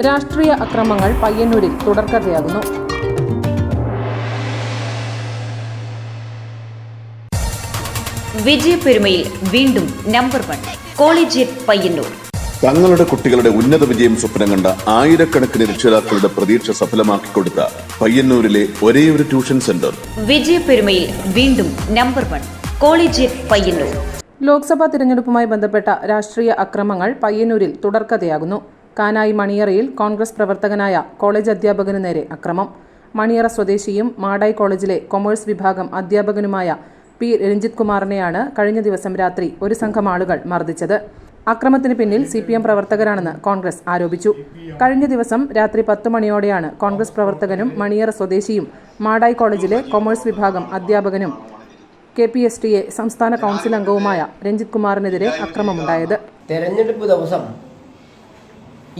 രാഷ്ട്രീയ അക്രമങ്ങൾ പയ്യന്നൂരിൽ തുടർക്കഥയാകുന്നു. വിജയപ്പെരുമയിൽ വീണ്ടും നമ്പർ 1 കോളേജിയറ്റ് പയ്യന്നൂർ. തങ്ങളുടെ കുട്ടികളുടെ ഉന്നത വിജയം സ്വപ്നം കണ്ട ആയിരക്കണക്കിന് രക്ഷിതാക്കളുടെ പ്രതീക്ഷ സഫലമാക്കിക്കൊടുത്ത പയ്യന്നൂരിലെ ഒരേയൊരു ട്യൂഷൻ സെന്റർ. വിജയപ്പെരുമയിൽ വീണ്ടും നമ്പർ 1 കോളേജിയറ്റ് പയ്യന്നൂർ. ലോക്സഭാ തിരഞ്ഞെടുപ്പുമായി ബന്ധപ്പെട്ട രാഷ്ട്രീയ അക്രമങ്ങൾ പയ്യന്നൂരിൽ തുടർക്കഥയാകുന്നു. കാനായി മണിയറയിൽ കോൺഗ്രസ് പ്രവർത്തകനായ കോളേജ് അധ്യാപകനു നേരെ അക്രമം. മണിയറ സ്വദേശിയും മാടായി കോളേജിലെ കൊമേഴ്സ് വിഭാഗം അധ്യാപകനുമായ പി രഞ്ജിത് കുമാറിനെയാണ് കഴിഞ്ഞ ദിവസം രാത്രി ഒരു സംഘം ആളുകൾ മർദ്ദിച്ചത്. അക്രമത്തിന് പിന്നിൽ CPM പ്രവർത്തകരാണെന്ന് കോൺഗ്രസ് ആരോപിച്ചു. കഴിഞ്ഞ ദിവസം രാത്രി 10 മണിയോടെയാണ് കോൺഗ്രസ് പ്രവർത്തകനും മണിയറ സ്വദേശിയും മാടായി കോളേജിലെ കൊമേഴ്സ് വിഭാഗം അധ്യാപകനും KPSTA സംസ്ഥാന കൗൺസിൽ അംഗവുമായ രഞ്ജിത് കുമാറിനെതിരെ അക്രമമുണ്ടായത്. തെരഞ്ഞെടുപ്പ് ദിവസം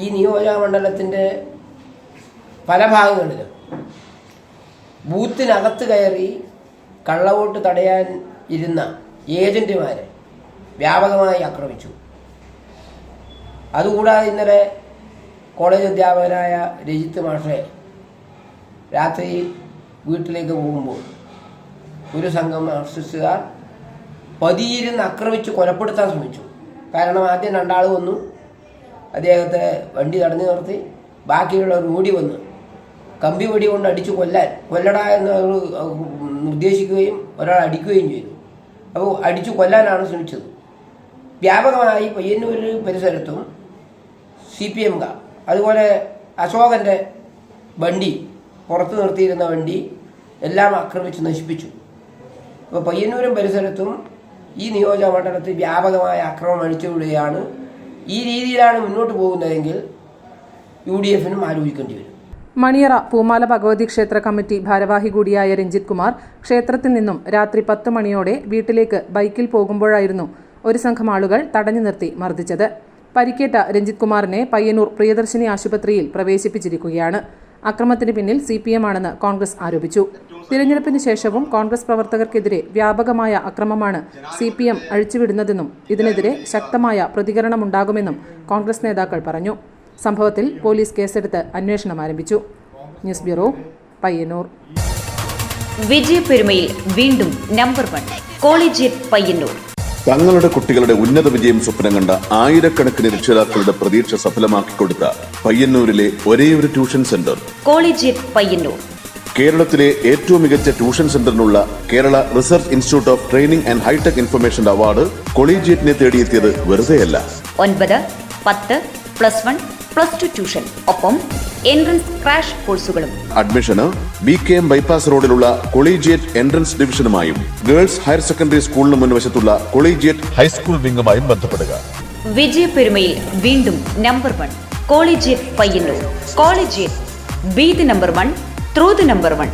ഈ നിയോജകമണ്ഡലത്തിൻ്റെ പല ഭാഗങ്ങളിലും ബൂത്തിനകത്ത് കയറി കള്ളവോട്ട് തടയാൻ ഇരുന്ന ഏജന്റുമാരെ വ്യാപകമായി ആക്രമിച്ചു. അതുകൂടാതെ ഇന്നലെ കോളേജ് അധ്യാപകനായ രജിത്ത് മാഷെ രാത്രി വീട്ടിലേക്ക് പോകുമ്പോൾ ഒരു സംഘം മാർക്സിസ്റ്റുകാർ പതിയിരുന്ന് ആക്രമിച്ച് കൊലപ്പെടുത്താൻ ശ്രമിച്ചു. കാരണം ആദ്യം 2 ആൾ വന്നു, അദ്ദേഹത്തെ വണ്ടി തടഞ്ഞു നിർത്തി, ബാക്കിയുള്ളവർ ഓടി വന്ന് കമ്പി വെടി കൊണ്ട് അടിച്ചു കൊല്ലടാ എന്ന് നിർദ്ദേശിക്കുകയും ഒരാൾ അടിക്കുകയും ചെയ്തു. അപ്പോൾ അടിച്ചു കൊല്ലാനാണ് ശ്രമിച്ചത്. വ്യാപകമായി പയ്യന്നൂർ പരിസരത്തും CPMകാർ, അതുപോലെ അശോകൻ്റെ വണ്ടി, പുറത്ത് നിർത്തിയിരുന്ന വണ്ടി എല്ലാം ആക്രമിച്ച് നശിപ്പിച്ചു. അപ്പോൾ പയ്യന്നൂരും പരിസരത്തും ഈ നിയോജകമണ്ഡലത്തിൽ വ്യാപകമായ ആക്രമണം അടിച്ചുവിടുകയാണ്. ഈ രീതിയിലാണ് മുന്നോട്ട് പോകുന്നതെങ്കിൽ UDFനും ആലോചിക്കേണ്ടി വരും. മണിയറ പൂമാല ഭഗവതി ക്ഷേത്ര കമ്മിറ്റി ഭാരവാഹി കൂടിയായ രഞ്ജിത് കുമാർ ക്ഷേത്രത്തിൽ നിന്നും രാത്രി 10 മണിയോടെ വീട്ടിലേക്ക് ബൈക്കിൽ പോകുമ്പോഴായിരുന്നു ഒരു സംഘം ആളുകൾ തടഞ്ഞു നിർത്തി മർദ്ദിച്ചത്. പരിക്കേറ്റ രഞ്ജിത് കുമാറിനെ പയ്യന്നൂർ പ്രിയദർശിനി ആശുപത്രിയിൽ പ്രവേശിപ്പിച്ചിരിക്കുകയാണ്. അക്രമത്തിന് പിന്നിൽ CPM ആണെന്ന് കോൺഗ്രസ് ആരോപിച്ചു. തിരഞ്ഞെടുപ്പിന് ശേഷവും കോൺഗ്രസ് പ്രവർത്തകർക്കെതിരെ വ്യാപകമായ അക്രമമാണ് CPM അഴിച്ചുവിടുന്നതെന്നും ഇതിനെതിരെ ശക്തമായ പ്രതികരണമുണ്ടാകുമെന്നും കോൺഗ്രസ് നേതാക്കൾ പറഞ്ഞു. സംഭവത്തിൽ പോലീസ് കേസെടുത്ത് അന്വേഷണം ആരംഭിച്ചു. News bureau, Payyanur. വിജയപ്പെരുമയിൽ വീണ്ടും നമ്പർ 1 കോളേജിയറ്റ് പയ്യന്നൂർ. തങ്ങളുടെ കുട്ടികളുടെ ഉന്നത വിജയം സ്വപ്നം കണ്ട ആയിരക്കണക്കിന് രക്ഷിതാക്കളുടെ പ്രതീക്ഷ സഫലമാക്കിക്കൊടുത്ത പയ്യന്നൂരിലെ ഒരേയൊരു ട്യൂഷൻ സെന്റർ. കോളേജിയറ്റ് പയ്യന്നൂർ. കേരളത്തിലെ ഏറ്റവും മികച്ച ട്യൂഷൻ സെന്ററിനുള്ള Kerala research institute of training and hitech information award കോളേജിയറ്റിനെ തേടിയെത്തിയത് വെറുതെയല്ല. 9, 10, +1, +2 ട്യൂഷൻ, ഒപ്പം എൻട്രൻസ് ക്രാഷ് കോഴ്സുകളും. അഡ്മിഷന് BKM ബൈപ്പാസ് റോഡിലുള്ള കൊളീജിയറ്റ് എൻട്രൻസ് ഡിവിഷനുമായും ഗേൾസ് ഹയർ സെക്കൻഡറി സ്കൂളിന് മുൻവശത്തുള്ള കൊളീജിയറ്റ് ഹൈസ്കൂൾ വിംഗുമായും ബന്ധപ്പെടുക. വിജയപ്പെരുമയിൽ വീണ്ടും number 1 Collegiate Payyanur. Collegiate, be the number 1 through the number 1.